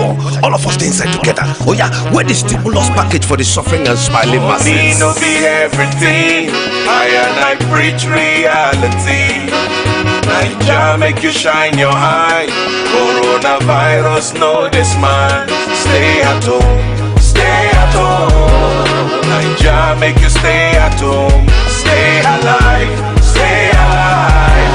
more. All of us dey inside together. Oh yeah, where the stimulus package for the suffering and smiling masses? Money no be everything. I and I preach reality. Naija make you shine your eye. Coronavirus know this man. Stay at home, stay at home. Naija make you stay at home. Stay alive, stay alive.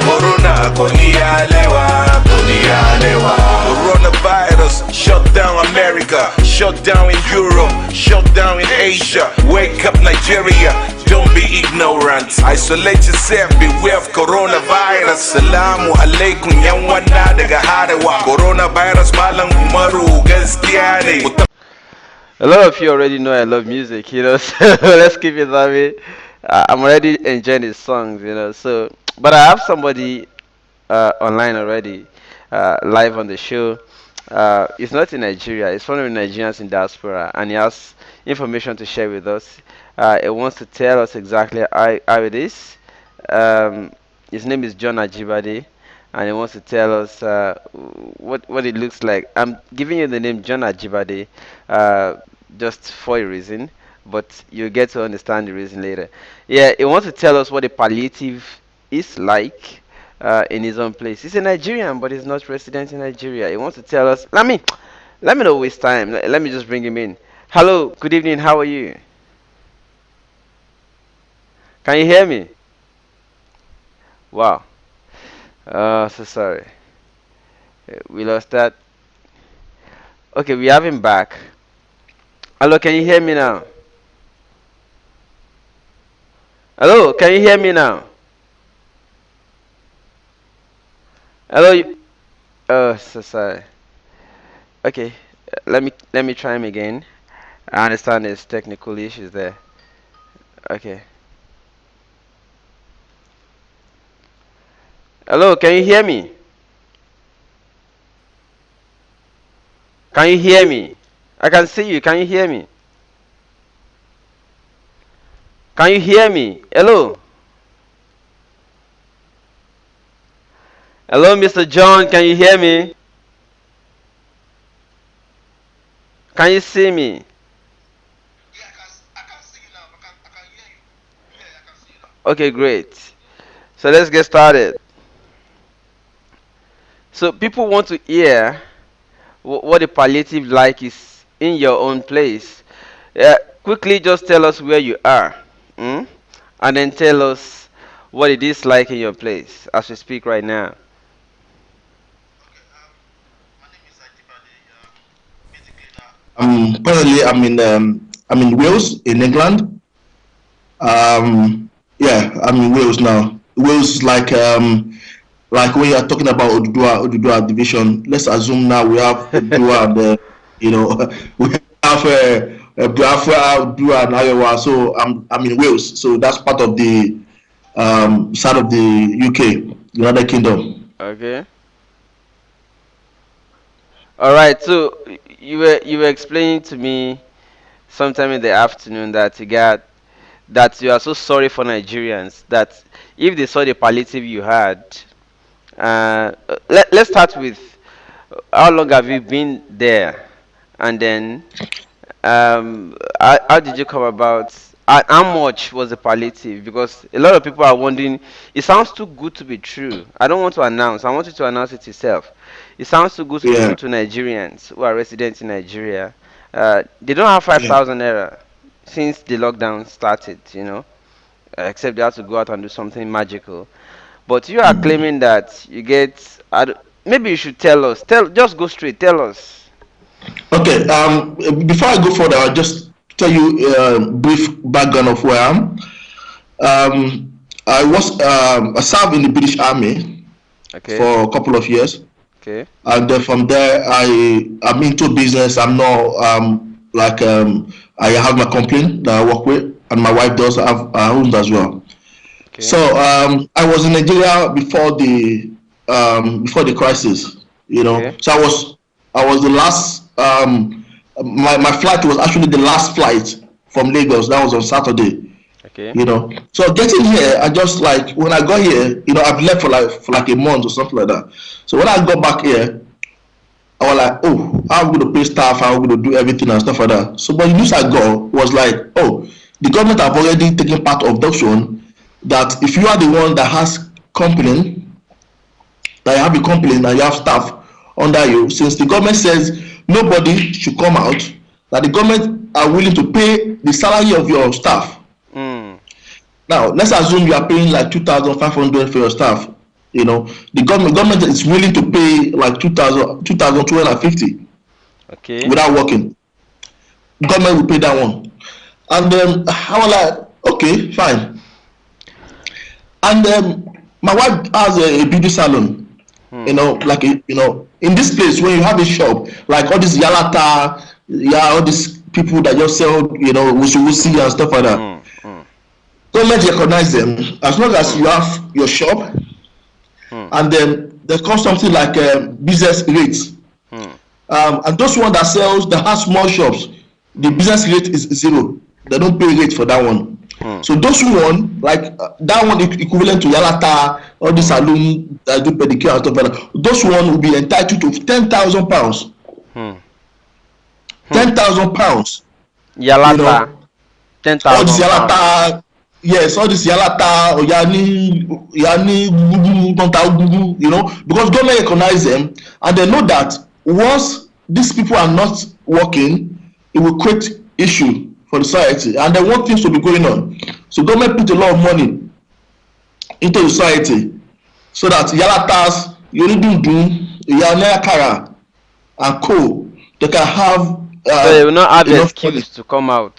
Corona konialewa, konialewa. Coronavirus shut down America, shut down in Europe, shut down in Asia. Wake up Nigeria, don't be ignorant. Isolate yourself, beware of coronavirus. Salamu alaikum yan wana daga harewa. Coronavirus malam umaru gaskiya ne. A lot of you already know I love music, so let's keep it that way. I'm already enjoying his songs, so, but I have somebody online already, live on the show. It's not in Nigeria, it's one of the Nigerians in diaspora, and he has information to share with us. He wants to tell us exactly how it is. His name is Jonah G-body, and he wants to tell us what it looks like. I'm giving you the name Jonah G-body just for a reason, but you'll get to understand the reason later. Yeah, he wants to tell us what a palliative is like in his own place. He's a Nigerian, but he's not resident in Nigeria. He wants to tell us. Let me not waste time. Let me just bring him in. Hello, good evening. How are you? Can you hear me? Wow. So sorry. We lost that. Okay, we have him back. Hello, can you hear me now? Hello, can you hear me now? Hello. Oh, so sorry. Okay, let me try him again. I understand there's technical issues there. Okay. Hello, can you hear me? Can you hear me? I can see you. Can you hear me? Can you hear me? Hello? Hello, Mr. John. Can you hear me? Can you see me? Yeah, I can see you now. I can hear you. Yeah, I can see you now. Okay, great. So let's get started. So people want to hear what the palliative like is in your own place. Quickly just tell us where you are, and then tell us what it is like in your place as we speak right now. Okay, my name is Ajibade. Basically now, Presently I'm in Wales, in England. Yeah, I'm in Wales now. Wales is like when you are talking about Oduduwa division. Let's assume now we have Oduduwa and we have Biafra, Oduduwa, and Iowa. So I'm in Wales. So that's part of the side of the UK, United Kingdom. Okay. All right. So you were explaining to me sometime in the afternoon that you are so sorry for Nigerians that if they saw the palliative you had, let's start with how long have you been there, and then how did you come about? How much was the palliative? Because a lot of people are wondering. It sounds too good to be true. I don't want to announce. I want you to announce it yourself. It sounds too good to be Yeah, true to Nigerians who are residents in Nigeria. They don't have yeah. 5,000 naira since the lockdown started. Except they have to go out and do something magical. But you are claiming that you get. Maybe you should tell us. Just go straight. Tell us. Okay. Before I go further, I'll just tell you a brief background of where I am. I served in the British Army Okay. for a couple of years, Okay. and then from there I'm into business. I'm not I have my company that I work with, and my wife does have her own as well. Okay. So I was in Nigeria before the crisis, Okay. So I was the last. My flight was actually the last flight from Lagos. That was on Saturday. Okay. So getting here, I just like when I got here, I've left for like a month or something like that. So when I got back here, I was like, oh, I'm going to pay staff, I'm going to do everything and stuff like that. So, but the news I got was like, oh, the government have already taken part of that one. That if you are the one that has complaint, that you have a complaint and you have staff under you, since the government says nobody should come out, that the government are willing to pay the salary of your staff. Now, let's assume you are paying like 2,500 for your staff. You know, the government is willing to pay like 2,250 Okay. without working. Government will pay that one. And I was like, okay, fine. And my wife has a beauty salon. You know, like you know, in this place when you have a shop, like all this Yalata, all these people that just sell, you know, wusi and stuff like that. Government recognize them as long as you have your shop, and then there comes something like business rates. And those one that sells that has small shops, the business rate is zero. They don't pay rate for that one. So those one, like that one equivalent to Yalata, all the saloon that do pedicure and stuff like that, those one will be entitled to £10,000. £10,000. Yalata. You know, 10,000. all this Yalata, yes, all this Yalata or Yani, you know, because government recognize them and they know that once these people are not working, it will create issue for the society, and they want things to be going on. So government put a lot of money into the society so that Yalatas, Yoridundu, Yanakara, and Co, they can have. So they will not have the excuse to come out.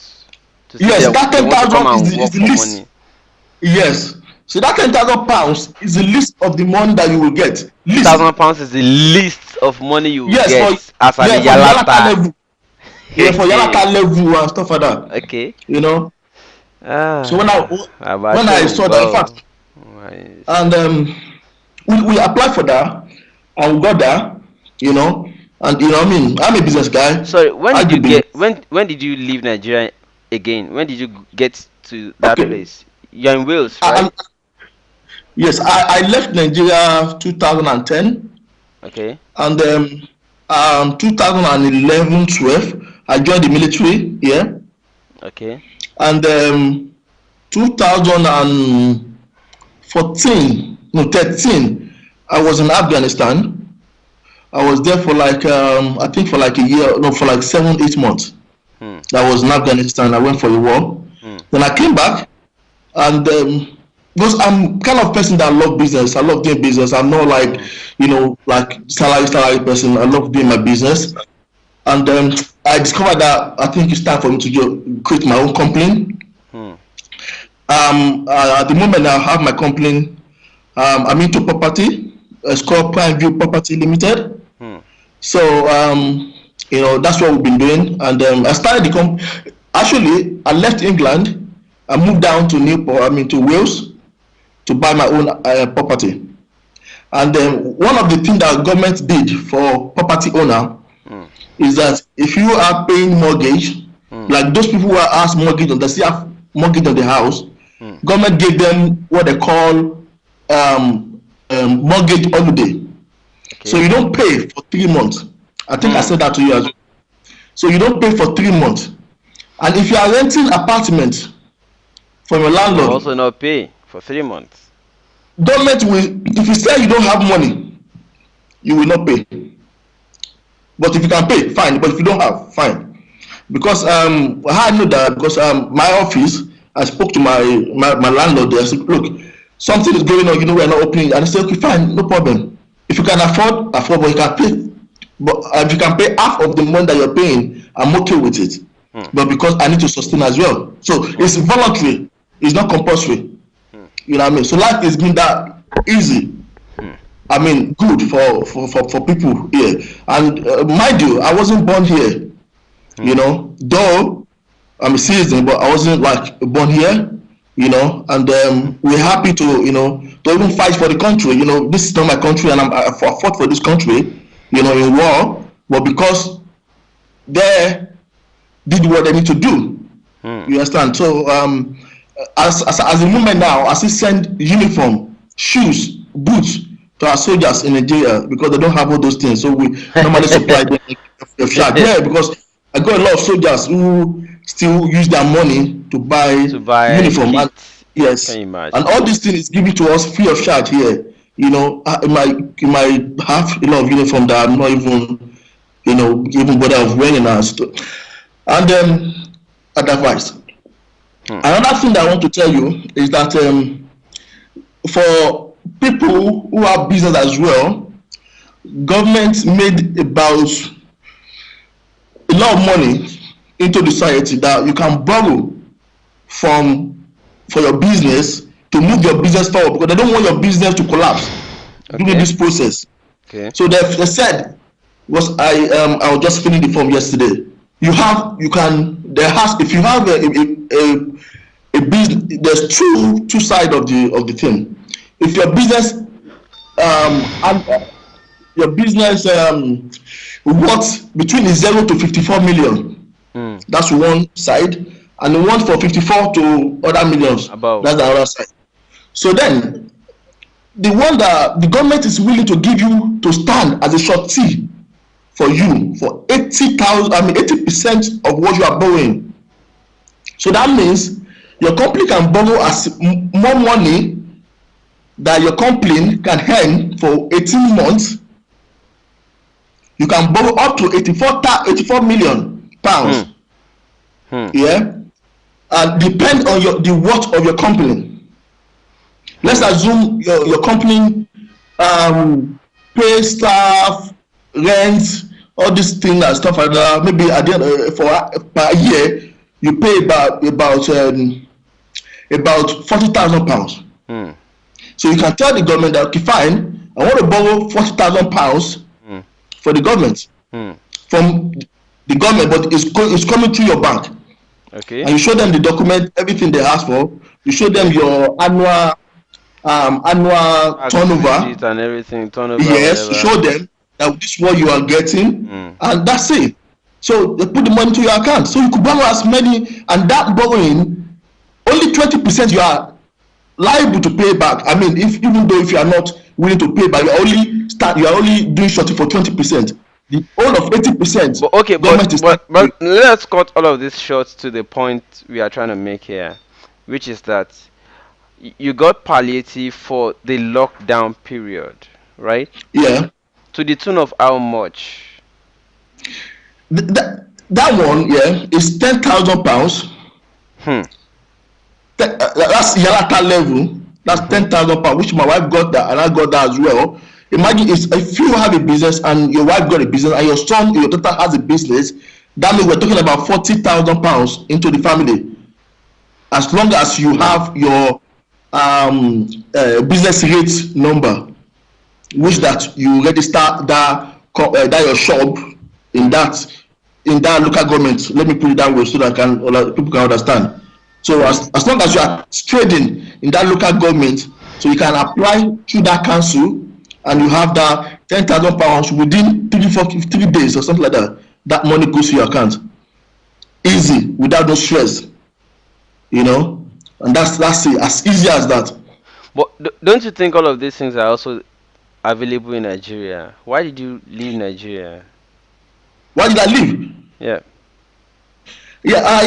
To yes, that £10,000 is the least. money. Yes, so that £10,000 is the least of the money that you will get. £10,000 is the least of money you will get as a Yalata level. Yeah, for Yalata level and stuff like that. Okay. You know. So when I saw that, in fact, and we applied for that, and we got that, you know, and you know, I mean, I'm a business guy. Sorry, when did you leave Nigeria again? When did you get to that place? You're in Wales, right? Yes, I left Nigeria 2010. Okay. And 2011-12, I joined the military here. Okay. And 13, I was in Afghanistan. I was there for like I think for like a year, no, for like 7-8 months. I was in Afghanistan. I went for a war. Then I came back, and because I'm kind of person that love business. I love doing business. I'm not like, you know, like salary person. I love doing my business. And I discovered that I think it's time for me to create my own company. At the moment I have my company, I'm into property. It's called Prime View Property Limited. So you know, that's what we've been doing. And I started the company. Actually, I left England. I moved down to to Wales to buy my own property. And one of the things that government did for property owner is that if you are paying mortgage, like those people who are asked mortgage on, they still have mortgage on the house, government gave them what they call mortgage holiday. Okay. So you don't pay for 3 months. I think I said that to you as well. So you don't pay for 3 months. And if you are renting apartment from a landlord, you also not pay for 3 months. Government will, if you say you don't have money, you will not pay. But if you can pay, fine. But if you don't have, fine. Because I know that because my office, I spoke to my landlord there. I said, look, something is going on. You know, we're not opening. And I said, okay, fine, no problem. If you can afford, but you can pay. But if you can pay half of the money that you're paying, I'm okay with it. But because I need to sustain as well, so it's voluntary. It's not compulsory. You know what I mean? So life has been that easy. I mean, good for people here. And mind you, I wasn't born here. You know, though I'm a citizen, but I wasn't like born here. You know, and we're happy to, you know, to even fight for the country. You know, this is not my country, and I fought for this country. You know, in war, but because they did what they need to do. You understand? So as a moment now, I still send uniform, shoes, boots to our soldiers in Nigeria because they don't have all those things. So we normally supply them of charge. Yeah, because I got a lot of soldiers who still use their money to buy To buy uniform. And kits. Can yes, you and imagine? all these things is given to us free of charge here. You might have a lot of uniform that I'm not even even bother of wearing now. And advice. Hmm. Another thing that I want to tell you is that for people who have business as well, government made about a lot of money into the society that you can borrow from for your business to move your business forward because they don't want your business to collapse during Okay. this process. Okay. So they said I was just filling the form yesterday. You can there has if you have a business, there's two sides of the thing. If your business and your business worth between 0 to 54 million, Hmm. that's one side, and the one for 54 to other millions, About. that's the other side. So then the one that the government is willing to give you to stand as a surety for you for 80,000, 80% of what you are borrowing. So that means your company can borrow more money that your company can earn for 18 months. You can borrow up to 84 million pounds. Hmm. Yeah, and depend on the worth of your company. Let's assume your company pay staff, rent, all these things and stuff like that. Maybe at the end for per year you pay about 40,000 pounds. Hmm. So you can tell the government that okay, fine, I want to borrow 40,000 pounds Hmm. for the government Hmm. from the government, but it's coming through your bank, Okay. and you show them the document, everything they ask for. You show them your annual Tax turnover. receipt and everything, turnover, Yes, whatever. show them that this is what you are getting, Hmm. and that's it. So they put the money to your account. So you could borrow as many, and that borrowing, only 20% you are liable to pay back. I mean, even though if you are not willing to pay back, you are only doing shorty for 20%. The whole of 80%, But okay, government is but let's cut all of this short to the point we are trying to make here, which is that you got palliative for the lockdown period, right? yeah. To the tune of how much? That one, yeah, is 10,000 pounds. Hmm. That's Yalata level. That's 10,000 pounds, which my wife got that, and I got that as well. Imagine if you have a business and your wife got a business and your daughter has a business, that means we're talking about 40,000 pounds into the family. As long as you have your business rate number, which that you register that your shop in that local government. Let me put it that way so that people can understand. So as long as you are trading in that local government, so you can apply through that council, and you have that 10,000 pounds within 3 days or something like that. That money goes to your account, easy, without no stress, and that's it, as easy as that. But don't you think all of these things are also available in Nigeria? Why did you leave Nigeria? Why did I leave? Yeah. Yeah,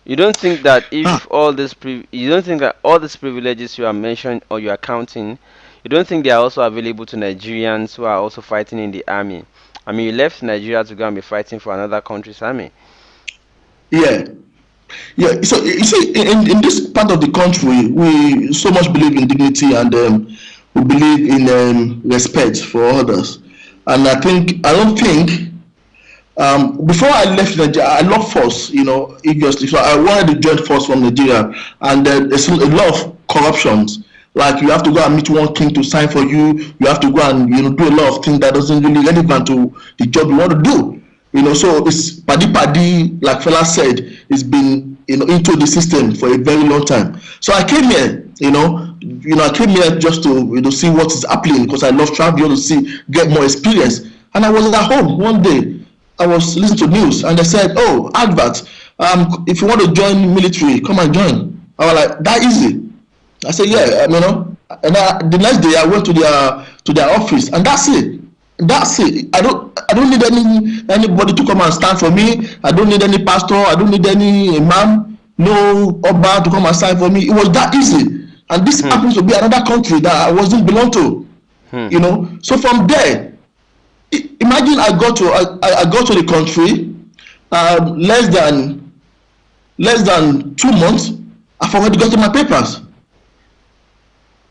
You don't think that ah, if all this you don't think that all these privileges you are mentioned or you are counting, you don't think they are also available to Nigerians who are also fighting in the army? I mean, you left Nigeria to go and be fighting for another country's army. yeah. Yeah, so you see, in this part of the country, we so much believe in dignity, and we believe in respect for others. And I don't think, before I left Nigeria, I love force, obviously. So I wanted to join force from Nigeria, and there's a lot of corruptions. Like you have to go and meet one king to sign for you. You have to go and do a lot of things that doesn't really relevant to the job you want to do. So it's paddy, like fella said, it's been into the system for a very long time. So I came here, I came here just to see what is happening, because I love traveling to get more experience. And I was at home one day. I was listening to news, and they said, "Oh, advert. If you want to join military, come and join." I was like, "That easy?" I said, "Yeah, And the next day I went to their office, and that's it. That's it. I don't need anybody to come and stand for me. I don't need any pastor. I don't need any imam, no Oba to come and stand for me. It was that easy. And this happens to be another country that I wasn't belong to. You know. So from there, imagine I got to the country less than 2 months. I've already gotten my papers.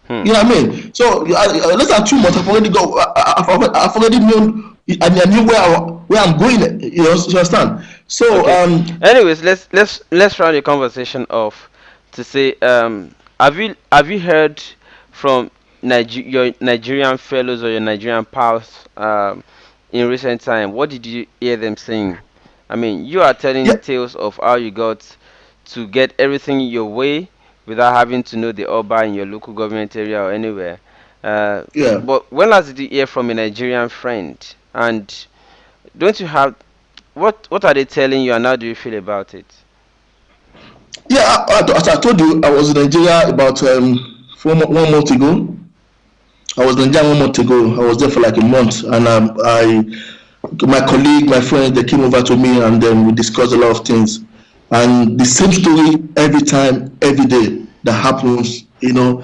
You know what I mean? So less than 2 months, I've already known. I knew where I'm going. You understand? So Okay. Anyways, let's round the conversation off to say, have you heard from your Nigerian fellows or your Nigerian pals in recent time? What did you hear them saying? I mean, you are telling yeah, tales of how you got to get everything your way without having to know the Oba in your local government area or anywhere. Uh, yeah, but when last did you hear from a Nigerian friend? And don't you have what are they telling you, and how do you feel about it? yeah. As I told you, I was in Nigeria about 1 month ago. I was in Nigeria 1 month ago. I was there for like a month, and my colleague, my friends, they came over to me, and then we discussed a lot of things. And the same story every time, every day that happens. You know,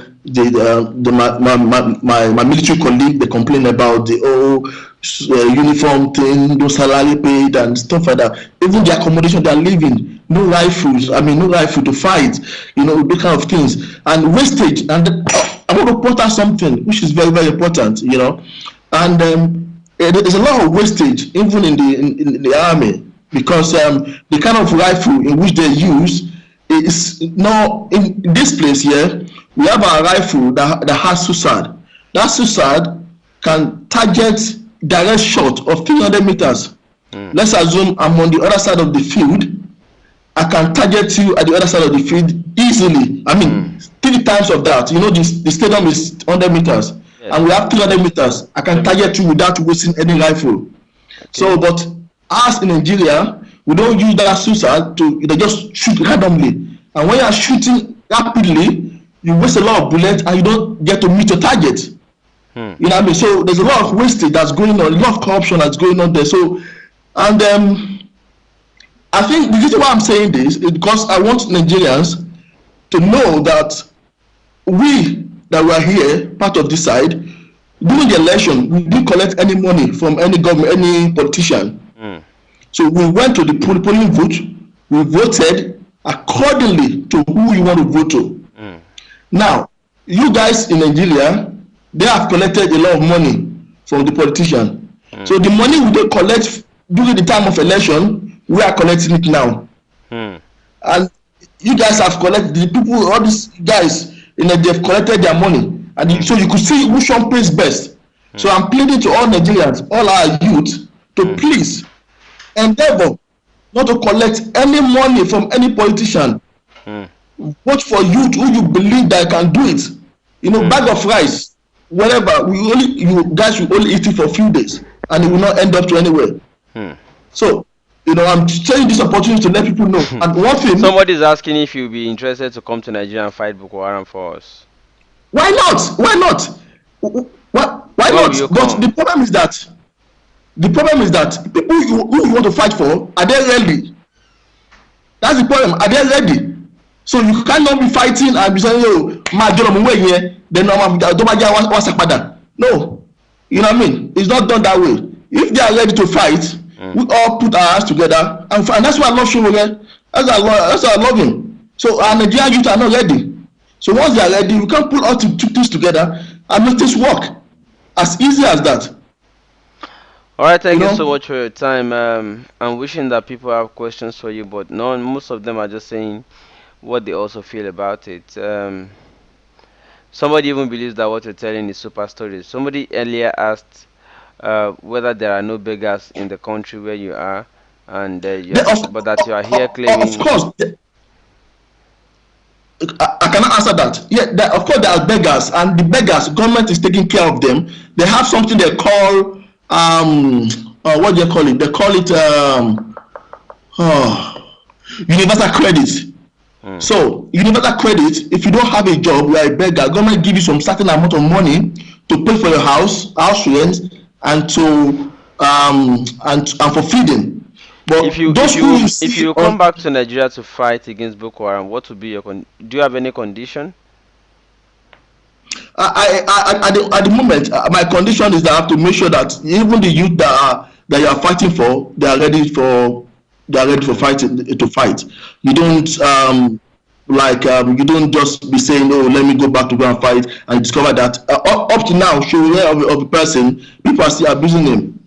my military colleague, they complain about the uniform thing, no salary paid and stuff like that. Even the accommodation they're living, no rifles. I mean, no rifle to fight. You know, those kind of things, and wastage. And I want to point out something which is very, very important. You know, and there's a lot of wastage even in the army, because the kind of rifle in which they use is not in this place here. We have a rifle that has suicide. That suicide can target direct shot of 300 meters. Let's assume I'm on the other side of the field. I can target you at the other side of the field easily. I mean, 3 times of that. You know, the stadium is 100 meters, Yes. and we have 300 meters. I can target you without wasting any rifle. So, but us in Nigeria, we don't use that suicide they just shoot randomly. And when you are shooting rapidly, you waste a lot of bullets and you don't get to meet your target. You know what I mean? So there's a lot of wastage that's going on, a lot of corruption that's going on there. So, and I think the reason why I'm saying this is because I want Nigerians to know that we are here, part of this side, during the election, we didn't collect any money from any government, any politician. So we went to the polling booth, we voted accordingly to who you want to vote to. Now, you guys in Nigeria, they have collected a lot of money from the politician. So the money we don't collect during the time of election, we are collecting it now. And you guys have collected, the people, all these guys, they've collected their money. And so you could see which one pays best. So I'm pleading to all Nigerians, all our youth, to please endeavor not to collect any money from any politician. Vote for youth who you believe that can do it. You know, bag of rice, whatever. You guys will only eat it for a few days, and it will not end up to anywhere. So, you know, I'm taking this opportunity to let people know. And one thing, Somebody's asking if you'll be interested to come to Nigeria and fight Boko Haram for us. why not? Why not? Why When will not? you But come? the problem is that people who you want to fight for, are they ready? That's the problem. Are they ready? So you cannot be fighting and be saying, "Yo, my job, I'm here." Then no, you know what I mean? It's not done that way. If they are ready to fight, we all put our hands together, and that's why I love Shumuge. That's why I love him. So our Nigerian youth are not ready. So once they are ready, we can put all two things together and make this work. As easy as that. All right, thank You you know? so much for your time. I'm wishing that people have questions for you, but no, most of them are just saying what they also feel about it. Somebody even believes that what you're telling is super stories. Somebody earlier asked whether there are no beggars in the country where you are, and but that you are here Of claiming. course, I cannot answer that. Yeah, of course there are beggars, and the beggars, government is taking care of them. They have something they call what do they call it? They call it universal credit. Mm. So universal credit, if you don't have a job, you are a beggar, government give you some certain amount of money to pay for your house rent, and to and for feeding. If But you those who you if see you come on, back to Nigeria to fight against Boko Haram, what would be your do you have any condition? at the moment, my condition is that I have to make sure that even the youth that you are fighting for, they are ready for Mm. fighting to fight. You don't you don't just be saying, oh, let me go back to go and fight, and discover that up to now, show of a person, people are still abusing him.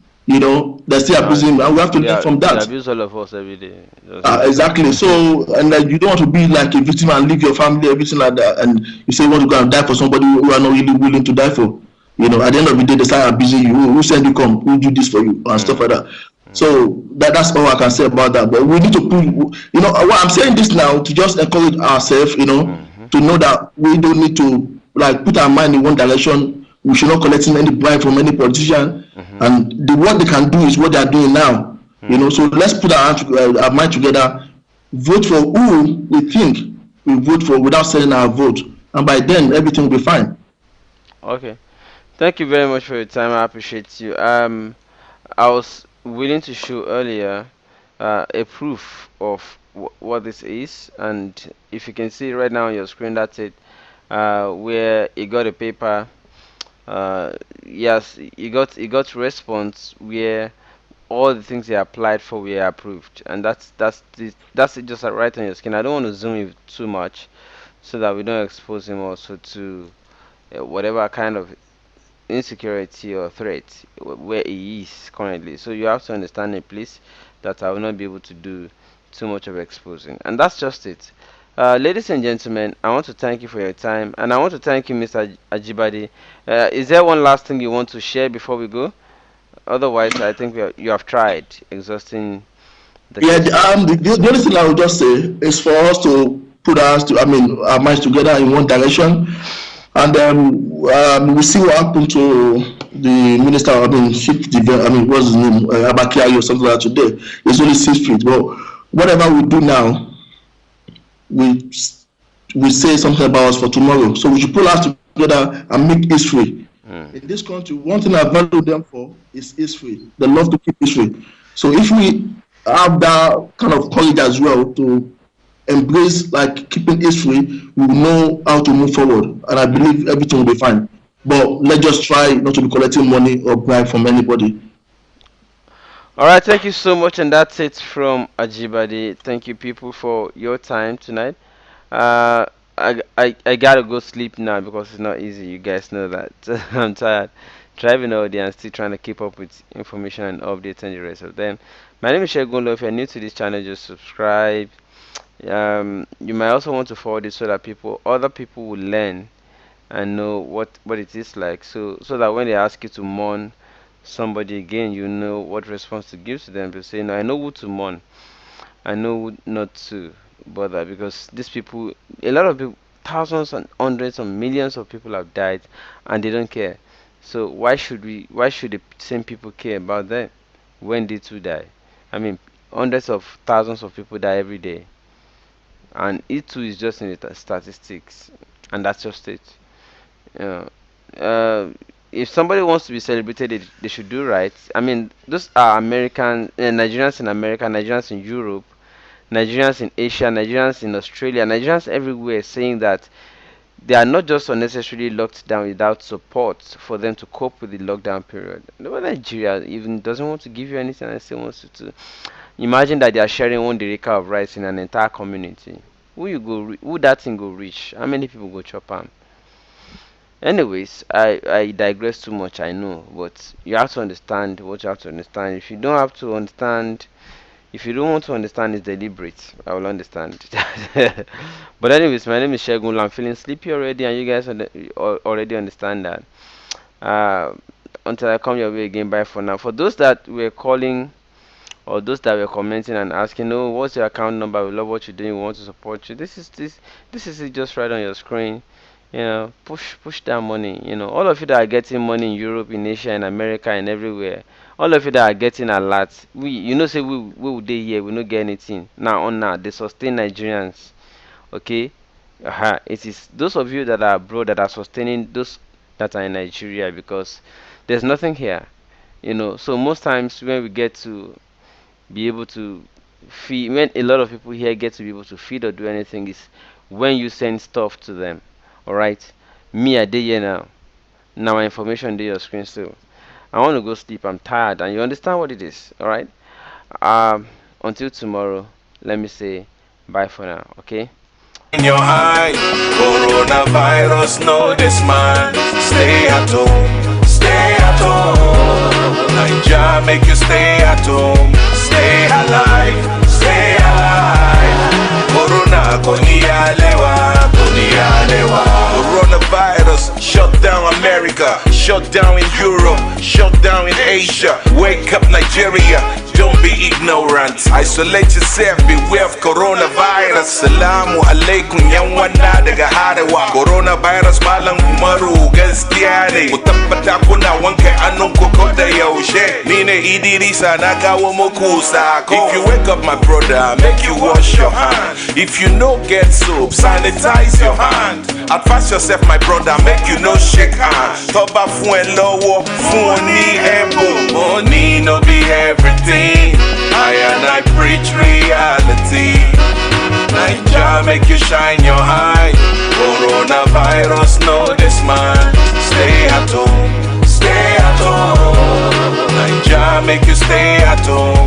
They're still Uh, abusing him, and we have to learn from they that. abuse all of us every day. Just Exactly. So, and you don't want to be like a victim and leave your family, everything like that. And you say you want to go and die for somebody who are not really willing to die for. At the end of the day, they start abusing you. Who send you come? Who do this for you? And stuff like mm, that. So that's all I can say about that. But we need to put, what I'm saying this now to just encourage ourselves, mm-hmm, to know that we don't need to like put our mind in one direction. We should not collecting any bribe from any politician. mm-hmm, And what they can do is what they are doing now. So let's put our mind together, vote for who we think we vote for without selling our vote, and by then everything will be fine. okay. Thank you very much for your time. I appreciate you. I was willing to show earlier a proof of what this is, and if you can see right now on your screen, that's it. Where he got a paper. Yes, he got response where all the things he applied for were approved, and that's it. Just right on your screen. I don't want to zoom in too much so that we don't expose him also to whatever kind of insecurity or threat where he is currently. So you have to understand it, please, that I will not be able to do too much of exposing. And that's just it. Ladies and gentlemen, I want to thank you for your time, and I want to thank you, Mr. Ajibadi. Is there one last thing you want to share before we go? Otherwise, I think you have tried exhausting the Yeah, question. the only thing I would just say is for us to put our minds together in one direction, and we see what happened to the minister. Chief what's his name, Abakiayo or something like that today. It's only 6 feet, but whatever we do now, we we say something about us for tomorrow. So we should pull us together and make history. Mm. In this country, one thing I value them for is history. They love to keep history. So if we have that kind of courage as well to embrace like keeping history, we will know how to move forward. And I Mm. believe everything will be fine. But let's just try not to be collecting money or bribe from anybody. All right, thank you so much, and that's it from Ajibadi. Thank you, people, for your time tonight. Uh, I gotta go sleep now because it's not easy. You guys know that. I'm tired driving all day and still trying to keep up with information and updates and the rest of them. My name is Shegun. If you're new to this channel, just subscribe. You might also want to forward it so that other people will learn and know what it is like. So that when they ask you to mourn somebody again, you know what response to give to them. To say, no, I know who to mourn. I know not to bother because these people, a lot of people, thousands and hundreds and millions of people have died and they don't care. So why should the same people care about them when they too die? I mean, hundreds of thousands of people die every day, and it too is just in the statistics, and that's just it. Yeah. Uh, if somebody wants to be celebrated, they should do right. I mean, those are Nigerians in America, Nigerians in Europe, Nigerians in Asia, Nigerians in Australia, Nigerians everywhere saying that they are not just unnecessarily locked down without support for them to cope with the lockdown period. No, Nigeria even doesn't want to give you anything and still wants you to. Imagine that they are sharing 1 derica of rice in an entire community. Who that thing go reach? How many people go chop am? Anyways, I digress too much, I know, but you have to understand what you have to understand. If you don't have to understand, if you don't want to understand, it's deliberate. I will understand. But anyways, my name is Shegun. I'm feeling sleepy already, and you guys already understand that. Uh, until I come your way again, bye for now. For those that were calling or those that were commenting and asking, "Oh, what's your account number? We love what you're doing. We want to support you." This is it just right on your screen. Push that money. All of you that are getting money in Europe, in Asia, in America, and everywhere. All of you that are getting a lot, say we would day here, we not get anything. Now on now, they sustain Nigerians Okay, it is those of you that are abroad that are sustaining those that are in Nigeria, because there's nothing here, so most times when we get to be able to feed, when a lot of people here get to be able to feed or do anything, is when you send stuff to them. All right, me I did here now. Now my information on your screen still. I want to go sleep. I'm tired, and you understand what it is. All right. Until tomorrow, let me say bye for now. Okay. In your eye, coronavirus, know this man. Stay at home, stay at home. Naija make you stay at home, stay alive, stay alive. Corona, konialewa. Coronavirus, shut down America, shut down in Europe, shut down in Asia. Wake up Nigeria, don't be ignorant. Isolate yourself, beware of coronavirus. Salamu alaikum yan wana daga harewa. Coronavirus malam Umaru gaskiya ne. Ku tabbata kuna wanke hannun ku ko da yaushe. Ni ne Idrisa na kawo muku sako. If you wake up my brother, make you wash your hand. If you no get soap, sanitize your hand. Advance yourself my brother, make you no shake hand. Toba fún ẹ lọ́wọ́, fún ọ ní ẹ̀bùn. Money no be everything. I preach reality. Naija make you shine your eye. Coronavirus, know this man. Stay at home, stay at home. Naija make you stay at home.